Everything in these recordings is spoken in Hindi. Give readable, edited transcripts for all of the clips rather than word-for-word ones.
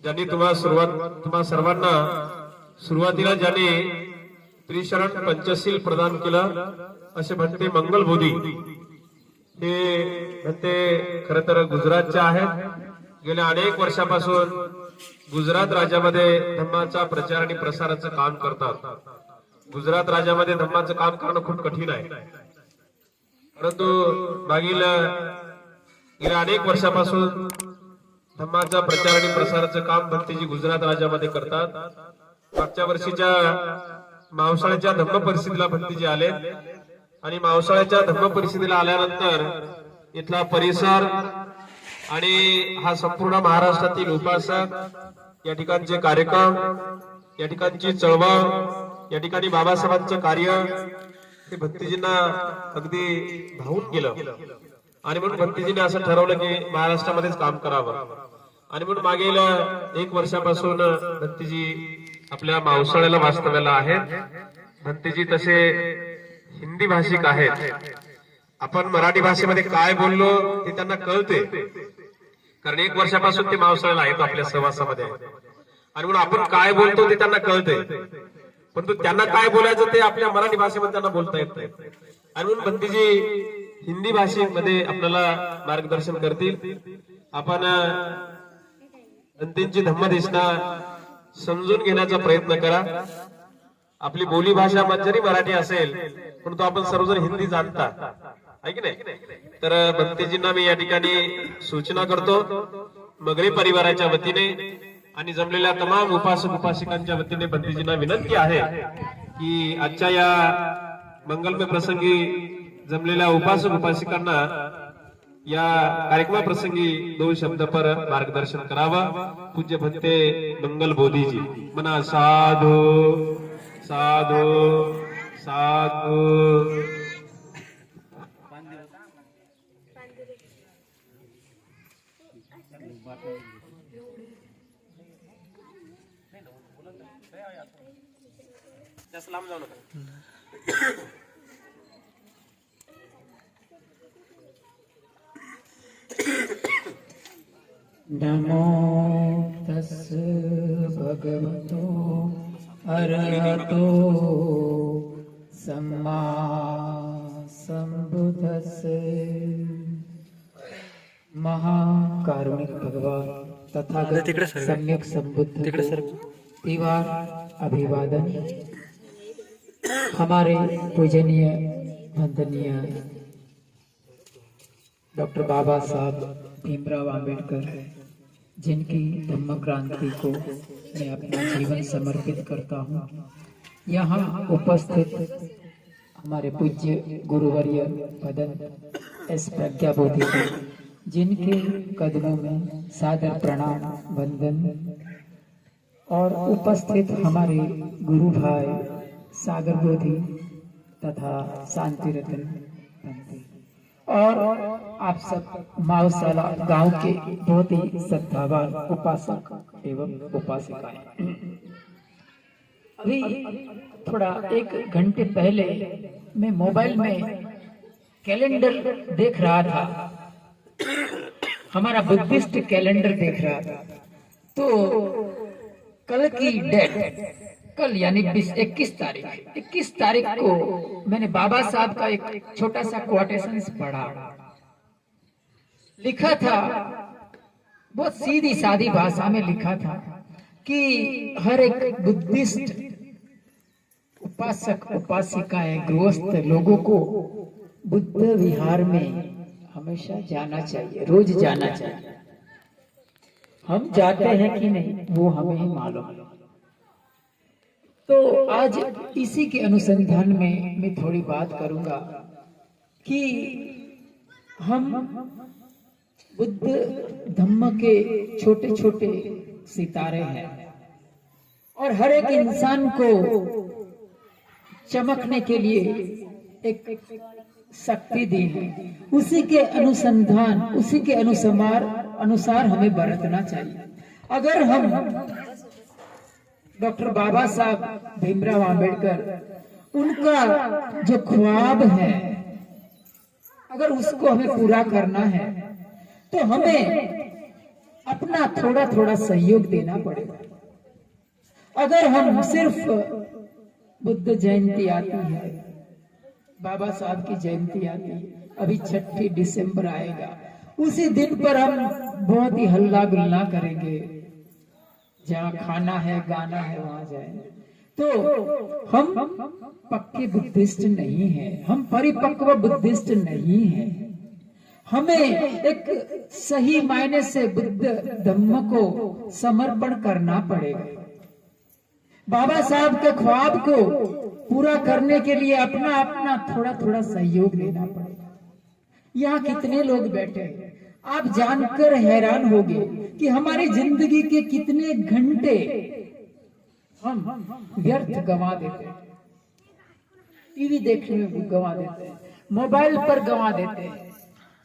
ज्यांनी तुम्हा सर्वांना सुरुवातीला ज्यांनी त्रिशरण पंचशील प्रदान केलं असे म्हणते मंगलबोधी. हे म्हणते खरं तर गुजरातचे आहेत. गेल्या अनेक वर्षापासून गुजरात राज्यामध्ये धम्माचा प्रचार आणि प्रसाराचं काम करतात. गुजरात राज्यामध्ये धम्माचं काम करणं खूप कठीण आहे, परंतु गेल्या अनेक वर्षापासून धम्माचा प्रचार आणि प्रसाराचं काम भंतेजी गुजरात राज्यामध्ये करतात. मागच्या वर्षीच्या मावसाळ्याच्या धम्म परिस्थितीला भंतेजी आले आणि मावसाळ्याच्या धम्म परिस्थितीला आल्यानंतर इथला परिसर आणि हा संपूर्ण महाराष्ट्रातील उपासक, या ठिकाणचे कार्यक्रम, या ठिकाणची चळवळ, या ठिकाणी बाबासाहेबांचं कार्य हे भंतेजींना अगदी भावून गेलं. आणि म्हणून भंतेजीने असं ठरवलं की महाराष्ट्रामध्येच काम करावं. आणि म्हणून मागील 1 वर्षापासून भंतेजी आपल्या मावसाळ्याला वास्तव्याला आहेत. भंतेजी तसे हिंदी भाषिक आहेत. आपण मराठी भाषेमध्ये काय बोललो ते त्यांना कळते, कारण 1 वर्षापासून ते मावसाळ्याला आहेत, आपल्या सहवासामध्ये. आणि म्हणून आपण काय बोलतो ते त्यांना कळते, परंतु त्यांना काय बोलायचं ते आपल्या मराठी भाषेमध्ये त्यांना बोलता येत नाही. आणि म्हणून भंतेजी हिंदी भाषेमध्ये आपल्याला मार्गदर्शन करतील. आपण भंतेंची धम्मदेशना समजून घेण्याचा प्रयत्न करा. आपली बोली भाषा जरी मराठी असेल, परंतु आपण सर्वजण हिंदी जाणता, आहे की नाही. तर भंतेजींना मी या ठिकाणी सूचना करतो, मगरी परिवाराच्या वतीने आणि जमलेल्या तमाम उपासक उपासिकांच्या वतीने भंतेजींना विनंती आहे की आजच्या या मंगलमय प्रसंगी जमलेल्या उपासक उपासिकांना या कार्यक्रमाप्रसंगी 2 शब्द पर मार्गदर्शन करावं. पूज्य भंते मंगलबोधीजी म्हणा साधू साधू साधू. लांब जाऊ नका. नमो तस् भगवतो अरहतो सम्मा संबुद्धस्से. महाकारुणिक भगवान तथागत सम्यक संबुद्ध तिवार अभिवादन. हमारे पूजनीय वंदनीय डॉक्टर बाबा साहब भीमराव आंबेडकर, जिनकी धम्म क्रांति को मैं अपना जीवन समर्पित करता हूँ, यहाँ उपस्थित हमारे पूज्य गुरुवर्य पदन एस प्रज्ञाबोधि को, जिनके कदमों में सादर प्रणाम वंदन, और उपस्थित हमारे गुरु भाई सागर बोधि तथा शांति रतन भंते, और आप सब मावसाला गांव के बहुत ही श्रद्धावान उपासक एवं उपासिकाएं। अभी थोड़ा 1 घंटे पहले मैं मोबाइल में कैलेंडर देख रहा था, हमारा बुद्धिस्ट कैलेंडर देख रहा था। तो कल की डेट, कल यानी 21 तारीख को मैंने बाबा साहब का एक छोटा सा कोटेशन पढ़ा। लिखा था, बहुत सीधी सादी भाषा में लिखा था कि हर एक बुद्धिस्ट उपासक उपासिकाएं गृहस्थ लोगों को बुद्ध विहार में हमेशा जाना चाहिए, रोज जाना चाहिए। हम जाते हैं कि नहीं वो हमें ही मालूम है। तो आज इसी के अनुसंधान में मैं थोड़ी बात करूंगा कि हम बुद्ध धम्म के छोटे छोटे सितारे हैं और हर एक इंसान को चमकने के लिए एक शक्ति दी है। उसी के अनुसंधान, उसी के अनुसार हमें बरतना चाहिए। अगर हम डॉक्टर बाबा साहब भीमराव आंबेडकर, उनका जो ख्वाब है, अगर उसको हमें पूरा करना है तो हमें अपना थोड़ा थोड़ा सहयोग देना पड़ेगा। अगर हम सिर्फ बुद्ध जयंती आती है, बाबा साहब की जयंती आती है, अभी 6 दिसंबर आएगा, उसी दिन पर हम बहुत ही हल्ला गुल्ला करेंगे, जहाँ खाना है गाना है वहां जाएंगे, तो हम पक्के बुद्धिस्ट नहीं हैं, हम परिपक्व बुद्धिस्ट नहीं हैं। हमें एक सही मायने से बुद्ध धम्म को समर्पण करना पड़ेगा। बाबा साहब के ख्वाब को पूरा करने के लिए अपना अपना थोड़ा थोड़ा सहयोग देना पड़ेगा। यहाँ कितने लोग बैठे हैं, आप जानकर हैरान होंगे कि हमारी जिंदगी के कितने घंटे हम व्यर्थ गंवा देते हैं। टीवी देखने में गंवा देते हैं, मोबाइल पर गंवा देते हैं,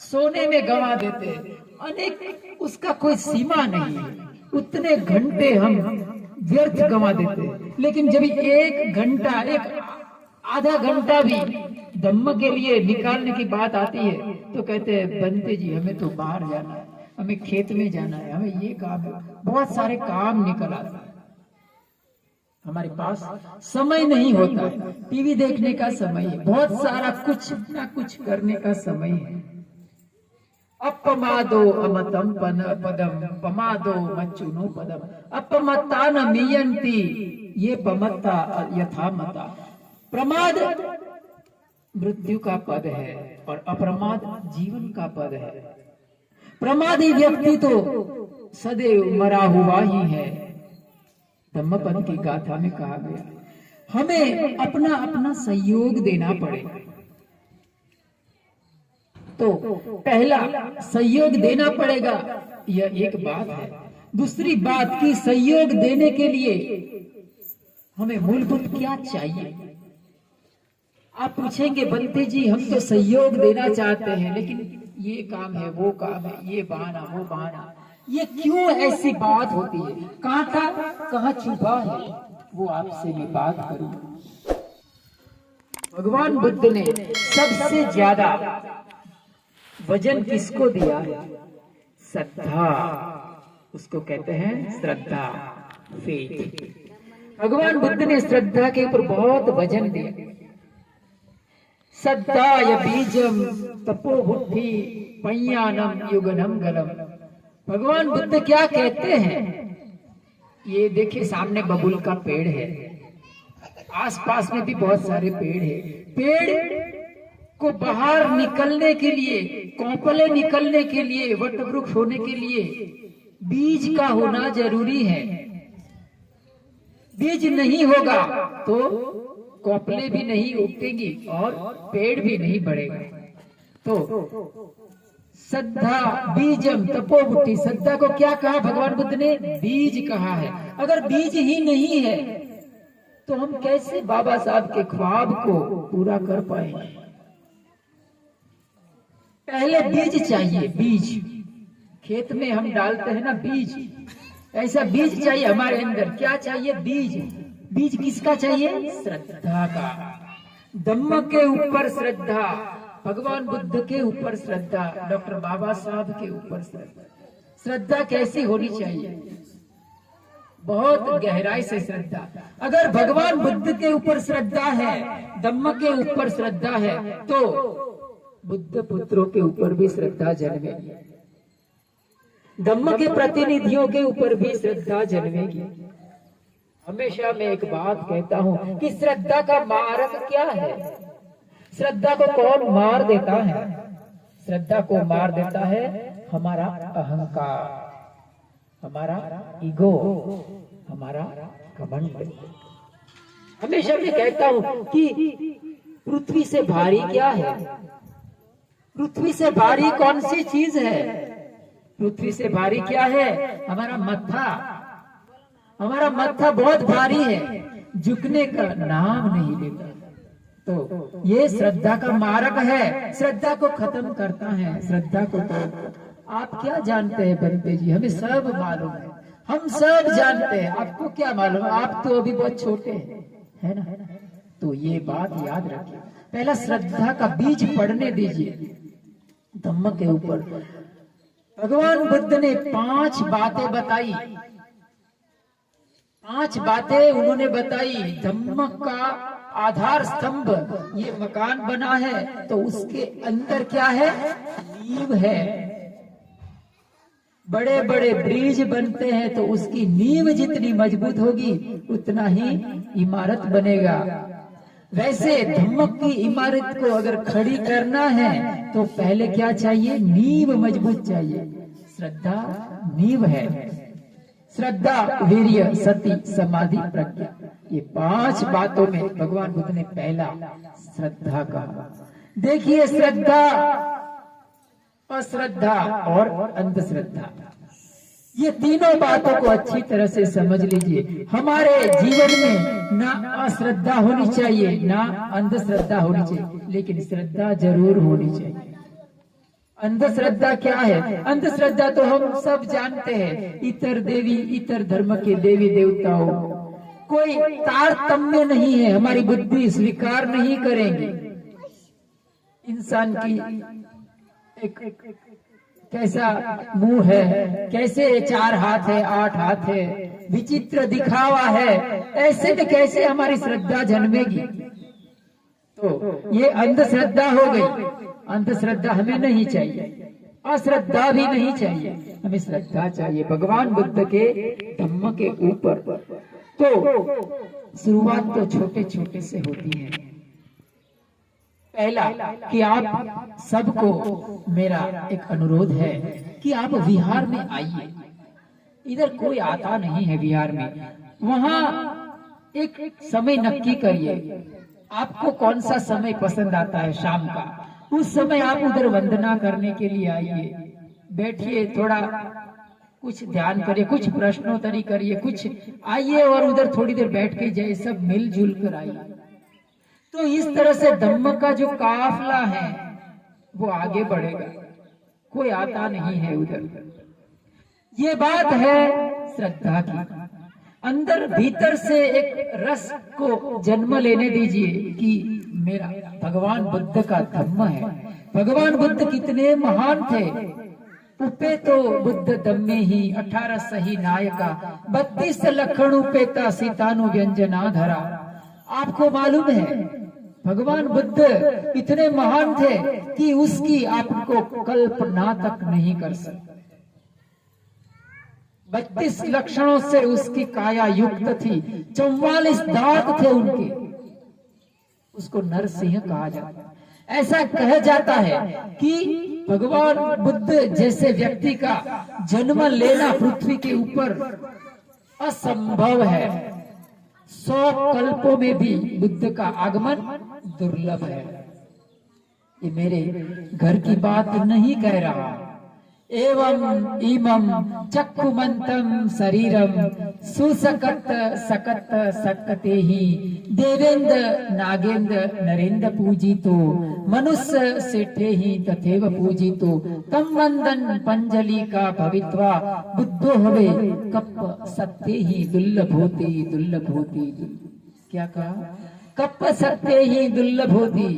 सोने में गंवा देते हैं, अनेक, उसका कोई सीमा नहीं है। उतने घंटे हम व्यर्थ गंवा देते हैं। लेकिन जब 1 घंटा, एक आधा घंटा भी धम्म के लिए निकालने की बात आती है तो कहते हैं बंते जी हमें तो बाहर जाना है, हमें खेत में जाना है, हमें ये काम है, बहुत सारे काम निकल आते हैं, हमारे पास समय नहीं होता है, टीवी देखने का समय है, बहुत सारा कुछ ना कुछ करने का समय है। अपमादो अमतम पदम पमादो मच्चुनो पदम अपमत्ता न मियंती ये पमत्ता यथा मता। प्रमाद मृत्यु का पद है और अप्रमाद जीवन का पद है। प्रमादी व्यक्ति तो सदैव मरा हुआ ही है। धम्मपद की गाथा में कहा गया, हमें अपना अपना सहयोग देना पड़ेगा। तो पहला सहयोग देना पड़ेगा, यह एक बात है। दूसरी बात कि सहयोग देने के लिए हमें मूलभूत क्या चाहिए। आप पूछेंगे बंते जी हम तो सहयोग देना चाहते हैं, लेकिन ये काम है, वो काम है, ये बहाना वो बहाना, ये क्यों ऐसी बात होती है, कांटा कहाँ छुपा है, वो आपसे मैं बात करूं। भगवान बुद्ध ने सबसे ज्यादा वजन किसको दिया है? श्रद्धा, उसको कहते हैं श्रद्धा, फेथ। भगवान बुद्ध ने श्रद्धा के ऊपर बहुत वजन दिया। श्रद्धा या बीजम तपो बुद्धि पय्यानम युगनम गलम। भगवान बुद्ध क्या कहते हैं? ये देखिए सामने बबूल का पेड़ है, आसपास में भी बहुत सारे पेड़ है। पेड़ को बाहर निकलने के लिए, कोंपले निकलने के लिए, वट वृक्ष होने के लिए बीज का होना जरूरी है। बीज नहीं होगा तो कोंपले भी नहीं उगेंगी और पेड़ भी नहीं बढ़ेगा। तो श्रद्धा बीजम तपोबुद्धि, श्रद्धा को क्या कहा भगवान बुद्ध ने? बीज कहा है। अगर बीज ही नहीं है तो हम कैसे बाबा साहब के ख्वाब को पूरा कर पाएंगे? पहले बीज चाहिए। बीज खेत में हम डालते हैं ना बीज, ऐसा बीज चाहिए हमारे अंदर। क्या चाहिए? बीज। बीज किसका चाहिए? श्रद्धा का। धम्म के ऊपर श्रद्धा, भगवान बुद्ध के ऊपर श्रद्धा, डॉक्टर बाबा साहब के ऊपर श्रद्धा। श्रद्धा कैसी होनी चाहिए? बहुत गहराई से श्रद्धा। अगर भगवान बुद्ध के ऊपर श्रद्धा है, धम्म के ऊपर श्रद्धा है, तो बुद्ध पुत्रों के ऊपर भी श्रद्धा जन्मेगी, धम्म के प्रतिनिधियों के ऊपर भी श्रद्धा जन्मेगी। हमेशा मैं एक बात कहता हूं कि श्रद्धा का मारक क्या है? श्रद्धा को कौन मार देता है? श्रद्धा को मार देता है हमारा अहंकार, हमारा ईगो, हमारा घमंड। हमेशा मैं कहता हूं कि पृथ्वी से भारी क्या है? पृथ्वी से भारी कौन सी चीज है? पृथ्वी से भारी क्या है? हमारा मत्था। हमारा मत्था बहुत भारी है, झुकने का नाम नहीं लेता। तो ये श्रद्धा का मारक है, श्रद्धा को खत्म करता है, श्रद्धा को तोड़ता। आप क्या जानते हैं बंते जी? हमें सब मालूम है, हम सब जानते हैं। आपको क्या मालूम? आप तो अभी बहुत छोटे हैं, है ना? तो ये बात याद रखिए। पहला श्रद्धा का बीज पड़ने दीजिए धम्म के ऊपर। भगवान बुद्ध ने 5 बातें बताई। 5 बातें उन्होंने बताई। धम्म का आधार स्तंभ, ये मकान बना है तो उसके अंदर क्या है? नींव है। बड़े बड़े ब्रिज बनते हैं तो उसकी नींव जितनी मजबूत होगी उतना ही इमारत बनेगा। वैसे धम्म की इमारत को अगर खड़ी करना है तो पहले क्या चाहिए? नींव मजबूत चाहिए। श्रद्धा नींव है। श्रद्धा, वीर्य, सती, समाधि, प्रज्ञा, ये 5 बातों में भगवान बुद्ध ने पहला श्रद्धा कहा। देखिए, श्रद्धा, अश्रद्धा और अंधश्रद्धा, ये तीनों बातों को अच्छी तरह से समझ लीजिए। हमारे जीवन में ना अश्रद्धा होनी चाहिए ना अंधश्रद्धा होनी चाहिए, लेकिन श्रद्धा जरूर होनी चाहिए। अंधश्रद्धा क्या है? अंधश्रद्धा तो हम सब जानते हैं। इतर देवी, इतर धर्म के देवी देवताओं, कोई तारतम्य नहीं है। हमारी बुद्धि स्वीकार नहीं करेंगे। इंसान की एक कैसा मुंह है, कैसे 4 हाथ है, 8 हाथ है, विचित्र दिखावा है, ऐसे में कैसे हमारी श्रद्धा जन्मेगी? तो ये अंधश्रद्धा हो गई। अंधश्रद्धा हमें नहीं चाहिए, अश्रद्धा भी नहीं चाहिए, हमें श्रद्धा चाहिए भगवान बुद्ध के धम्म के ऊपर। तो शुरुआत तो छोटे छोटे से होती है। पहला कि आप सबको मेरा एक अनुरोध है कि आप विहार में आइए। इधर कोई आता नहीं है विहार में। वहां एक समय नक्की करिए, आपको कौन सा समय पसंद आता है शाम का, उस समय आप उधर वंदना करने के लिए आइए। बैठिए, थोड़ा कुछ ध्यान करिए, कुछ प्रश्नोत्तरी करिए, कुछ आइए और उधर थोड़ी देर बैठ के जाइए, सब मिलजुल कर आइए। तो इस तरह से धम्म का जो काफिला है वो आगे बढ़ेगा। कोई आता नहीं है उधर। ये बात है श्रद्धा की। अंदर भीतर से एक रस को जन्म लेने दीजिए कि मेरा भगवान बुद्ध का धम्म है। भगवान बुद्ध कितने महान थे। उपे तो बुद्ध धम्मे ही 18 सही नायका, 32 लखन उपेता सीतानु व्यंजना धरा। आपको मालूम है भगवान बुद्ध इतने महान थे कि उसकी आपको कल्पना तक नहीं कर सकते। 32 लक्षणों से उसकी काया युक्त थी, 44 दांत थे उनके। उसको नरसिंह कहा जाता है। ऐसा कहा जाता है कि भगवान बुद्ध जैसे व्यक्ति का जन्म लेना पृथ्वी के ऊपर असंभव है। 100 कल्पों में भी बुद्ध का आगमन दुर्लभ है। ये मेरे घर की बात नहीं कह रहा। एवं इमं चक्षुमंतम शरीरम सुसकत सकत सकते ही देवेंद्र नागेंद्र नरेंद्र पूजितो मनुष्य सेठे ही तथेव पूजितो तम वंदन पंजलि का भवित्वा बुद्धो हवे कप सत्य ही दुर्लभ होती। क्या कहा? कप सत्य ही दुर्लभ होती।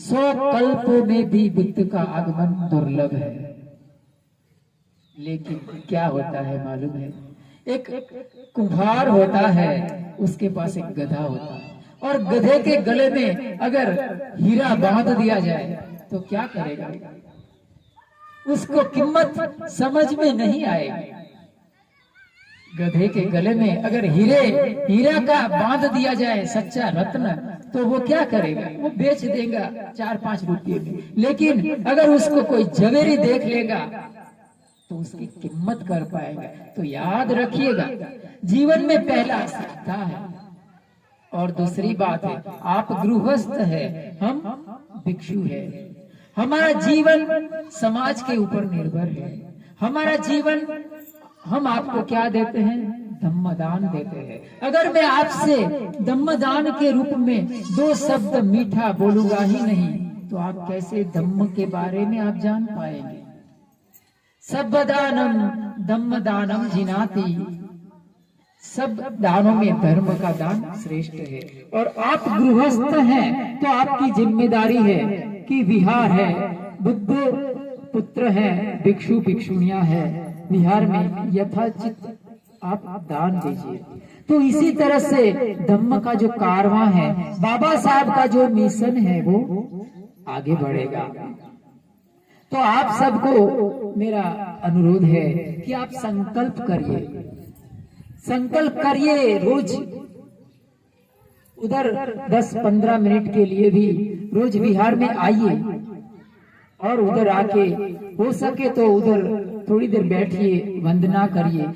100 कल्पों में भी बुद्ध का आगमन दुर्लभ है। लेकिन क्या होता है मालूम है? एक कुम्हार होता है, उसके पास एक गधा होता है, और गधे के गले में अगर हीरा बांध दिया जाए तो क्या करेगा? उसको कीमत समझ में नहीं आएगी। गधे के गले में अगर हीरा का बांध दिया जाए, सच्चा रत्न, तो वो क्या करेगा? वो बेच देगा 4-5 रुपये में। लेकिन अगर उसको कोई जवेरी देख लेगा तो उसकी कीमत कर पाएगा। तो याद रखिएगा, जीवन में पहला श्रद्धा है। और दूसरी बात है, आप गृहस्थ है, हम भिक्षु है। हमारा जीवन समाज के ऊपर निर्भर है। हमारा जीवन, हम आपको क्या देते हैं? धम्मदान देते हैं। अगर मैं आपसे धम्मदान के रूप में 2 शब्द मीठा बोलूंगा ही नहीं तो आप कैसे धम्म के बारे में आप जान पाएंगे? सब दानम धम्म दानम जिनाति। सब दानों में धर्म का दान श्रेष्ठ है। और आप गृहस्थ हैं तो आपकी जिम्मेदारी है कि विहार है, बुद्ध पुत्र हैं, भिक्षु भिक्षुणियां हैं, विहार में यथाचित आप दान दीजिए। तो इसी तरह से धम्म का जो कारवां है, बाबा साहब का जो मिशन है वो आगे बढ़ेगा। तो आप सबको मेरा अनुरोध है कि आप संकल्प करिए रोज उधर 10-15 मिनट के लिए भी रोज विहार में आइए और उधर आके हो सके तो उधर थोड़ी देर बैठिए, वंदना करिए।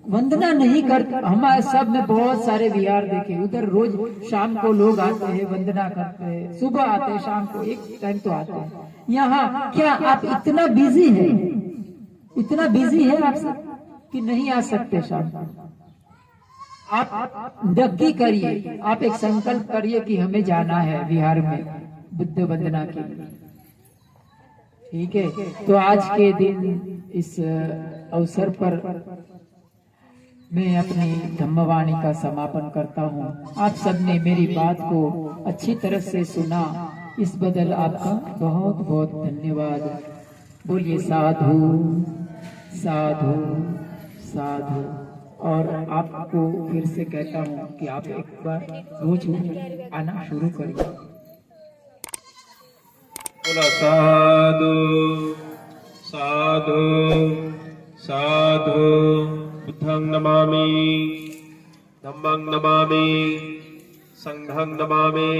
वंदना नहीं करते, हमारे सब में बहुत सारे विहार देखे, उधर रोज शाम को लोग आते हैं, वंदना करते हैं, सुबह आते हैं, शाम को एक टाइम तो आते हैं। यहाँ क्या आप इतना बिजी है आप सब कि नहीं आ सकते शाम को? आप नक्की करिए, आप एक संकल्प करिए कि हमें जाना है विहार में बुद्ध वंदना के लिए। ठीक है, तो आज के दिन इस अवसर पर मैं अपनी धम्मवाणी का समापन करता हूँ। आप सबने मेरी बात को अच्छी तरह से सुना, इस बदल आपका बहुत बहुत धन्यवाद। बोलिए साधु साधु साधु। और आपको फिर से कहता हूँ कि आप एक बार रोज आना शुरू करिए। बोला साधु साधु साधु। बुद्धं नमामि, धम्मं नमामि, संघं नमामि।